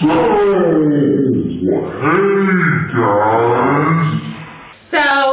So,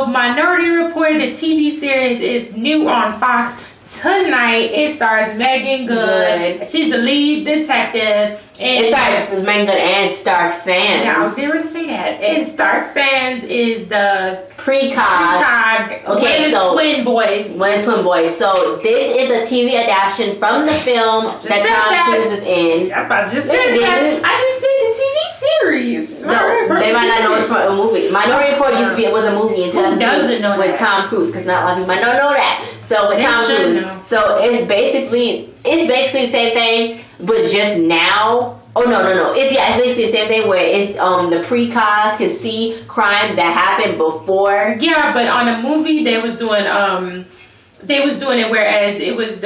Minority Report, the TV series, is new on Fox tonight. It stars Meagan Good. She's the lead detective. And it stars Meagan Good and Stark Sands. Yeah, I was there to say that. And Stark Sands is the precog. Okay, so twin boys. One of the twin boys. So this is a TV adaptation from the film that Tom Cruise is in. I just said that. I just said the TV series. No, they might not know it's from a movie. Minority Report was a movie in 2002 with Tom Cruise, because not a lot of people might not know that. So with Tom Cruise, so it's basically the same thing, but just now. Oh no! It's basically the same thing where it's the precogs can see crimes that happened before. Yeah, but on a movie they was doing it, whereas it was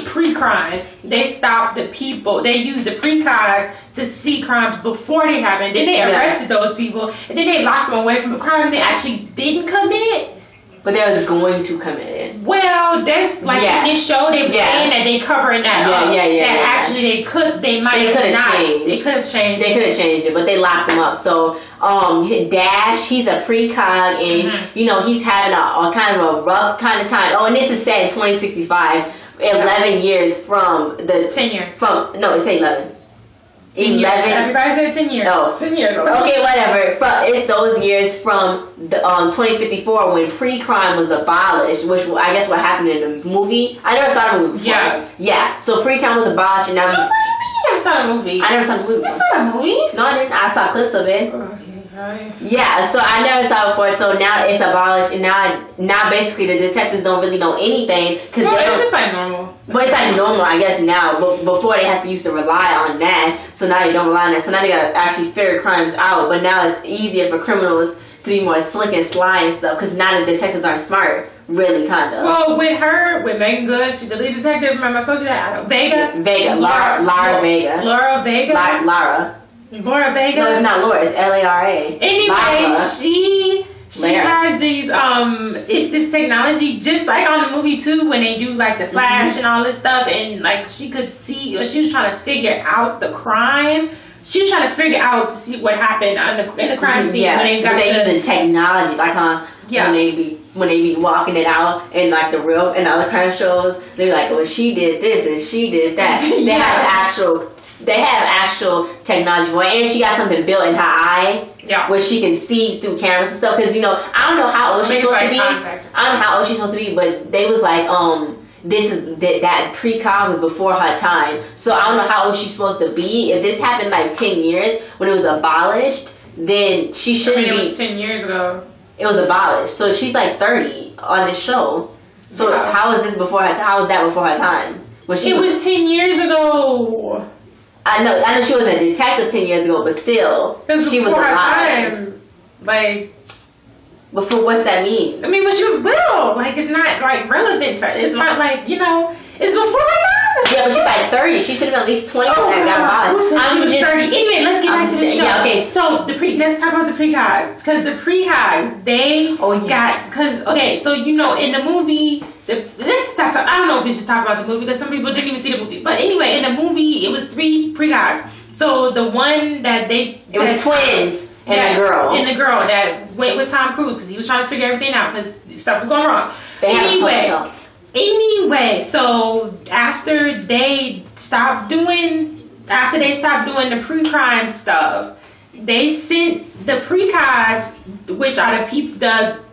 pre-crime. They stopped the people. They used the precogs to see crimes before they happened. Then they arrested those people, and then they locked them away from a crime they actually didn't commit. But they was going to come in. Well, that's like in this show they were saying that they covering that up. That actually they could have changed it, but they locked them up. So Dash, he's a precog, and he's having a kind of a rough kind of time. Oh, and this is set in 2065, 11 years from the 10 years. It's 11. 10 years. Everybody said 10 years. No. 10 years. Okay, whatever. It's those years from the 2054 when pre-crime was abolished, which I guess what happened in the movie. I never saw the movie before. Yeah. So pre-crime was abolished, and now. What do you mean you never saw the movie? I never saw the movie. You saw the movie? No, I didn't. I saw clips of it. Okay. Right. Yeah, so I never saw it before, so now it's abolished, and now basically the detectives don't really know anything. It's just like normal. But it's like normal, I guess, now. But before they used to rely on that, so now they don't rely on that. So now they gotta actually figure crimes out. But now it's easier for criminals to be more slick and sly and stuff, because now the detectives aren't smart, really, kind of. Well, with Meagan Good, she's the lead detective. Remember I told you that? Lara Vega. Laura Vega. Laura Vega. No, it's not Laura. It's Lara. Anyway, she has these it's this technology, just like on the movie too, when they do like the flash and all this stuff, and like she could see, or she was trying to figure out the crime. She was trying to figure out to see what happened in the crime scene when they using technology, like when they be walking it out in like the real and other crime shows. They're like, well, she did this and she did that. They have actual technology for it, and she got something built in her eye where she can see through cameras and stuff. Because I don't know how old she's supposed to be. I don't know how old she's supposed to be, but they was like that precog was before her time, so I don't know how old she's supposed to be. If this happened like 10 years when it was abolished, then she shouldn't be. It was 10 years ago. It was abolished, so she's like 30 on this show. So how is this before her? How is that before her time? It was 10 years ago. I know she was a detective 10 years ago, but still, she was alive. Before, what's that mean? I mean, when she was little, like, it's not like relevant to her. It's not like, it's before her time. Yeah, but she's like 30. She should have been at least 20 when that got abolished. She was 30. Anyway, let's get back to the show. Yeah, okay. So let's talk about the precogs, because the precogs so in the movie, let's stop. I don't know if we should talk about the movie because some people didn't even see the movie. But anyway, in the movie, it was 3 precogs. So the one that it was twins. And the girl that went with Tom Cruise because he was trying to figure everything out because stuff was going wrong. Anyway, so after they stopped doing the pre-crime stuff, they sent the precogs, which are the people,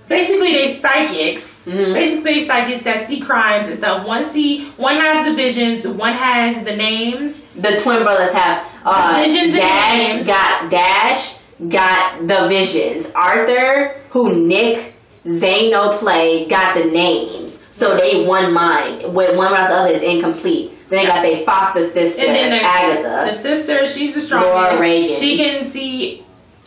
basically they psychics. Basically they psychics that see crimes and stuff. One has the visions, one has the names. The twin brothers have visions and names. Dash got the visions. Arthur, who Nick Zano played, got the names. So they won mine. With one without the other is incomplete. Then they got their foster sister, and then Agatha. The sister, she's the strongest. Laura Reagan. She can see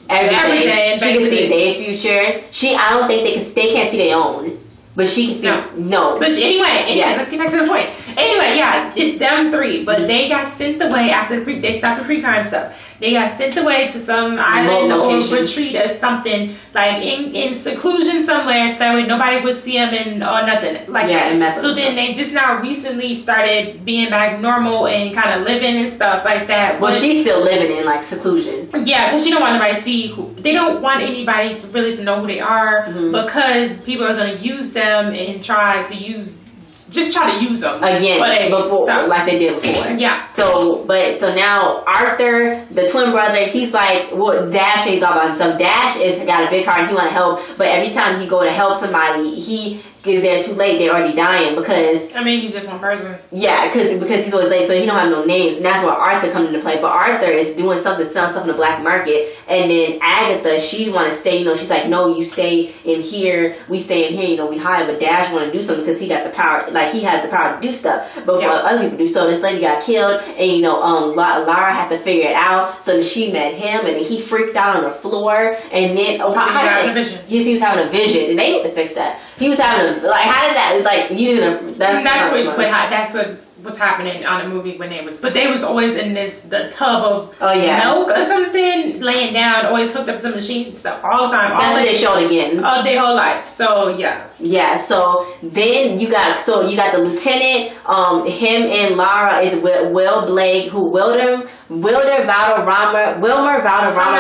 everything. She can see their future. I don't think they can't see their own. But she can still no. But anyway, let's get back to the point. Anyway, it's them three, but they got sent away after they stopped the pre-crime stuff. They got sent away to some island or retreat or something, like in seclusion somewhere, so nobody would see them or nothing like that. So then they just now recently started being back normal and kind of living and stuff like that. Well, she's still living in like seclusion. Yeah, because she don't want anybody to see they don't want anybody to really to know who they are because people are going to use them and try to use them again before like they did before. Yeah. So now Arthur, the twin brother, he's like, well, Dash is all about himself. Dash is got a big heart and he want to help, but every time he go to help somebody, he is there too late. They're already dying because he's just one person. Yeah, because he's always late, so he don't have no names, and that's where Arthur comes into play. But Arthur is doing something, selling stuff in the black market, and then Agatha, she want to stay. She's like, no, you stay in here. We stay in here. We hide. But Dash want to do something because he got the power. Like he has the power to do stuff, but what other people do. So this lady got killed, and Lara had to figure it out. So then she met him, and he freaked out on the floor, and then he was having a vision. Yes, he was having a vision, and they need to fix that. He was having a how does that that's what was happening on the movie when they was always in the tub of milk or something, laying down, always hooked up to machines and stuff all the time. That's what they showed again. Their whole life. So so then you got the lieutenant, him and Lara is Will Blake, who Wilmer Valderrama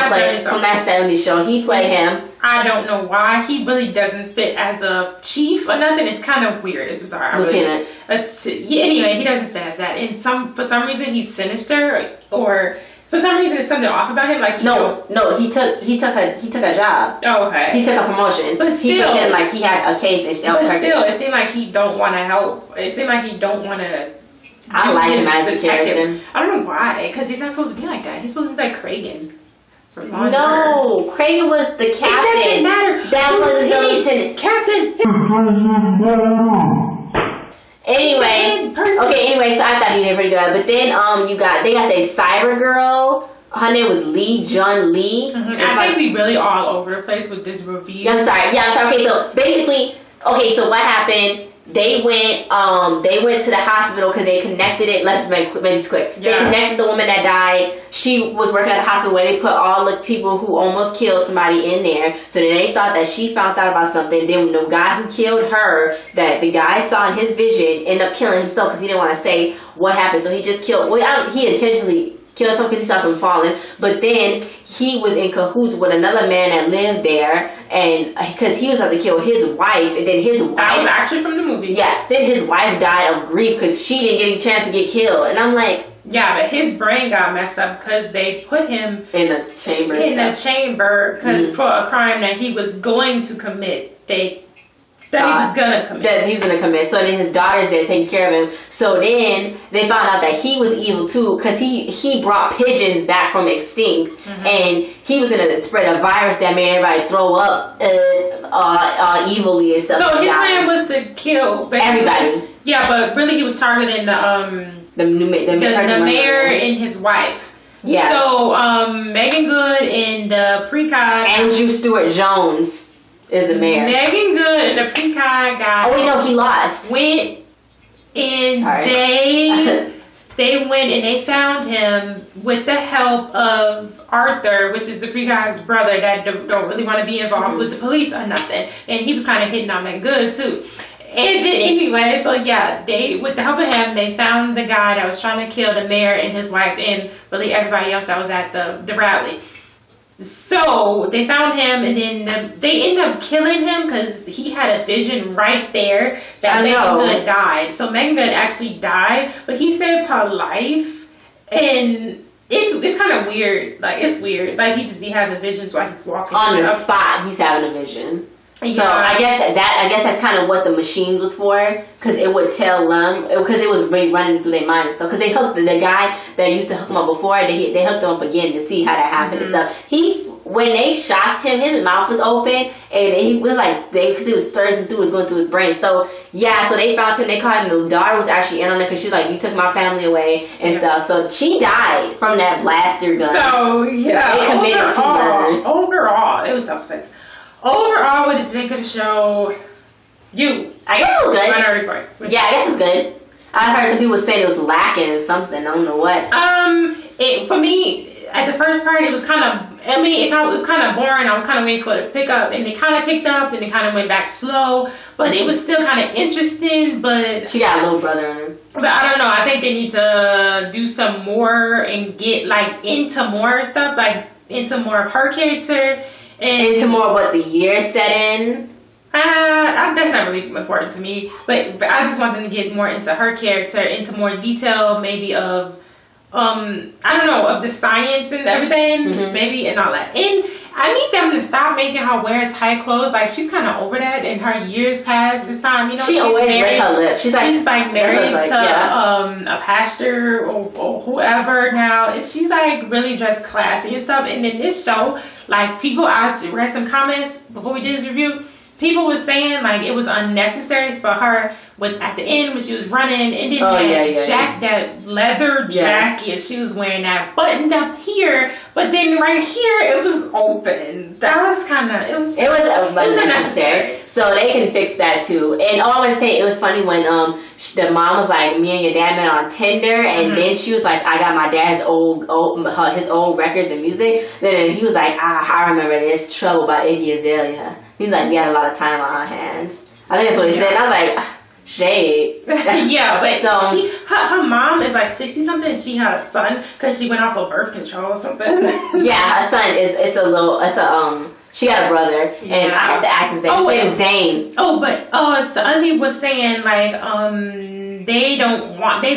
played from that 70s show. He played him. I don't know why he really doesn't fit as a chief or nothing. It's kind of weird. It's bizarre. Lieutenant. Anyway, he doesn't fit as that. And for some reason he's sinister, or for some reason there's something off about him. Like he took a job. Oh, okay. He took a promotion. But still, he pretended like he had a case. And but still, it seemed like he don't want to help. It seemed like he don't want to. I like him as a detective. I don't know why, because he's not supposed to be like that. He's supposed to be like Cragen. No, Cragen was the captain. It doesn't matter. That was the lieutenant. Captain. Anyway, so I thought he did pretty good. But then they got the cyber girl. Her name was Lee Jun Lee. I think we really all over the place with this review. I'm sorry. Okay, so basically, so what happened? They went to the hospital because they connected it. Let's make this quick. They connected the woman that died. She was working at the hospital where they put all the people who almost killed somebody in there. So then they thought that she found out about something. Then the guy who killed her, that the guy saw in his vision, ended up killing himself because he didn't want to say what happened. So he just killed. He intentionally killed someone because he saw someone falling, but then he was in cahoots with another man that lived there, and because he was about to kill his wife, and then his wife. That was actually from the movie. Yeah, then his wife died of grief because she didn't get a chance to get killed, and I'm like. Yeah, but his brain got messed up because they put him in a chamber. For a crime that he was going to commit. That he was gonna commit. So then his daughter's there taking care of him. So then they found out that he was evil too, because he brought pigeons back from extinct, and he was gonna spread a virus that made everybody throw up evilly and stuff. So his plan was to kill everybody. Yeah, but really he was targeting the mayor and his wife. Yeah. So Meagan Good and the precog Andrew Stewart Jones is the mayor. Meagan Good and the precog guy. Oh wait, no, he lost. Went and they went and they found him with the help of Arthur, which is the precog's brother that don't really want to be involved with the police or nothing. And he was kind of hitting on Meagan Good too. And then anyway, so they, with the help of him, they found the guy that was trying to kill the mayor and his wife and really everybody else that was at the rally. So they found him, and then they ended up killing him because he had a vision right there that Meagan Good died. So Meagan Good actually died, but he saved her life, and it's kind of weird. Like it's weird. Like he just be having visions while he's walking on the spot. He's having a vision. Yeah. So I guess that's kind of what the machine was for, because it would tell them, because it was really running through their mind and stuff. Because they hooked the guy that used to hook him up before, they hooked him up again to see how that happened and stuff. When they shocked him, his mouth was open, and he was like, because it was surging through, it was going through his brain. So so they found him, they caught him. The daughter was actually in on it because she was like, you took my family away and stuff. So she died from that blaster gun. So they committed 2 murders. Overall, it was self-defense. Overall, what did you think of the show? I guess it was good. Minority Report. Yeah, I guess it's good. I heard some people saying it was lacking something. I don't know what. For me, at the first part, it was kind of. I mean, it was kind of boring. I was kind of waiting for it to pick up, and it kind of picked up, and it kind of went back slow. But it was still kind of interesting. But she got a little brother in her. But I don't know. I think they need to do some more and get like into more stuff, like into more of her character and into more of what the year set in. That's not really important to me, but I just want them to get more into her character, into more detail, maybe of I don't know, of the science and everything, maybe, and all that. And I need them to stop making her wear tight clothes. Like, she's kind of over that in her years past this time. You know, she always lit her lips. She's like married to a pastor or whoever now. And she's like really dressed classy and stuff. And in this show, like, people, I read some comments before we did this review. People were saying like it was unnecessary for her at the end when she was running, and then that leather jacket she was wearing, that buttoned up here, but then right here it was open. That was kind of it was unnecessary. So they can fix that too. And all I want to say, it was funny when the mom was like, me and your dad met on Tinder, and then she was like, I got my dad's his old records and music. Then he was like, I remember this Trouble by Iggy Azalea. He's like, we had a lot of time on our hands. I think that's what he said. And I was like, shade. Yeah, but so her mom is like 60 something, and she had a son because she went off of birth control or something. Yeah, her son she got a brother, and the actor's name Zane. So other people was saying like they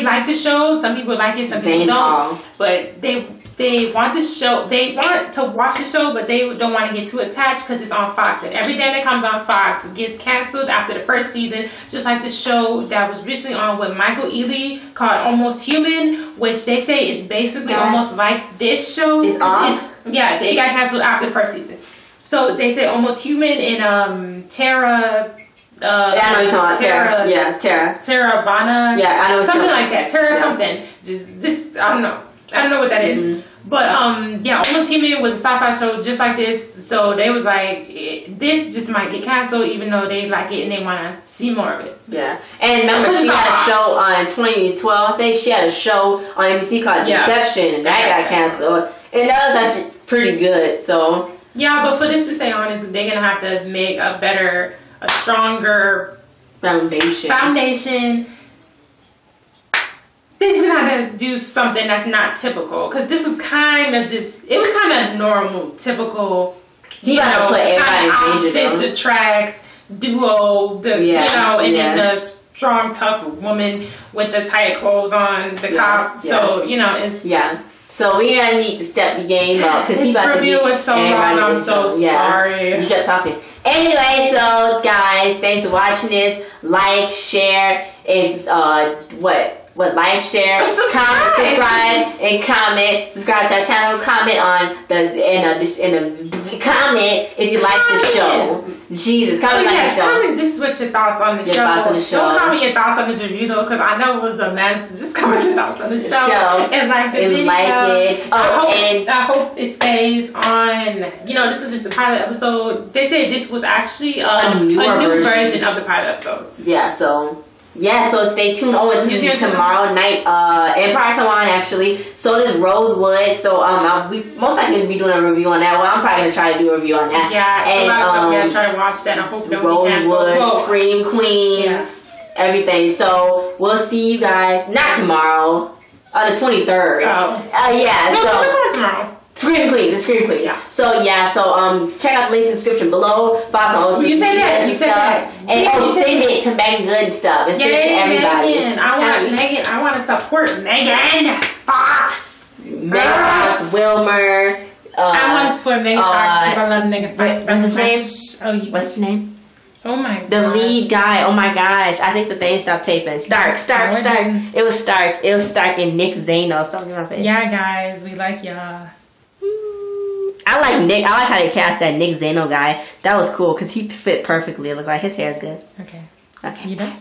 like the show. Some people like it, some people don't. But they want the show. They want to watch the show, but they don't want to get too attached because it's on Fox. And everything that comes on Fox gets canceled after the first season. Just like the show that was recently on with Michael Ealy called Almost Human, which they say is basically almost like this show. It's off? Yeah, they got canceled after the first season. So they say Almost Human and Tara. I know you're talking about Tara. Tara Bana. Yeah, I know. Something like that. Tara something. Just I don't know. I don't know what that is. But Almost Human was a sci-fi show just like this. So they was like, this just might get canceled, even though they like it and they want to see more of it. Yeah. And remember, she had a show on 2012. I think she had a show on NBC called Deception, and that got canceled. And that was actually pretty good. So yeah, but for this to stay on, they're gonna have to make a stronger foundation. They're gonna have to do something that's not typical, because this was kind of normal, typical. You know, kind of opposite attract duo. Then the strong, tough woman with the tight clothes on, the cop. So it's So we gotta need to step the game up, because his review was so long. I'm so sorry. You kept talking. Anyway, so guys, thanks for watching this. Like, share, and like, share, subscribe, and comment. Subscribe to our channel. Comment on comment if you like the show. Jesus, comment on the show. Comment just what your thoughts on the show. Don't comment your thoughts on this review though, because I know it was a mess. Just comment your thoughts on the show and like the video. It. I hope it stays on. This was just the pilot episode. They said this was actually a new version of the pilot episode. So stay tuned to tomorrow night. Empire come on actually. So does Rosewood. So we most likely going to be doing a review on that. Well, I'm probably going to try to do a review on that. Yeah, and try to watch that. I hope Rosewood, Scream Queens, everything. So we'll see you guys not tomorrow, the 23rd. No, tomorrow. Scream Queen, the Scream Queen. Yeah. So check out the links in the description below. You said that. And send it to Meagan Good and stuff. Send it to everybody. Meagan. I want to support Megan Fox. Megan Fox, Wilmer. I want to support Megan Fox because I love Megan Fox. What's his name? Oh my god. The lead guy. Oh my gosh. I think the thing stopped taping. Stark. It was Stark and Nick Zano. Something like that. Yeah, guys, we like y'all. I like Nick. I like how they cast that Nick Zano guy. That was cool because he fit perfectly. It looked like his hair's good. Okay. You done?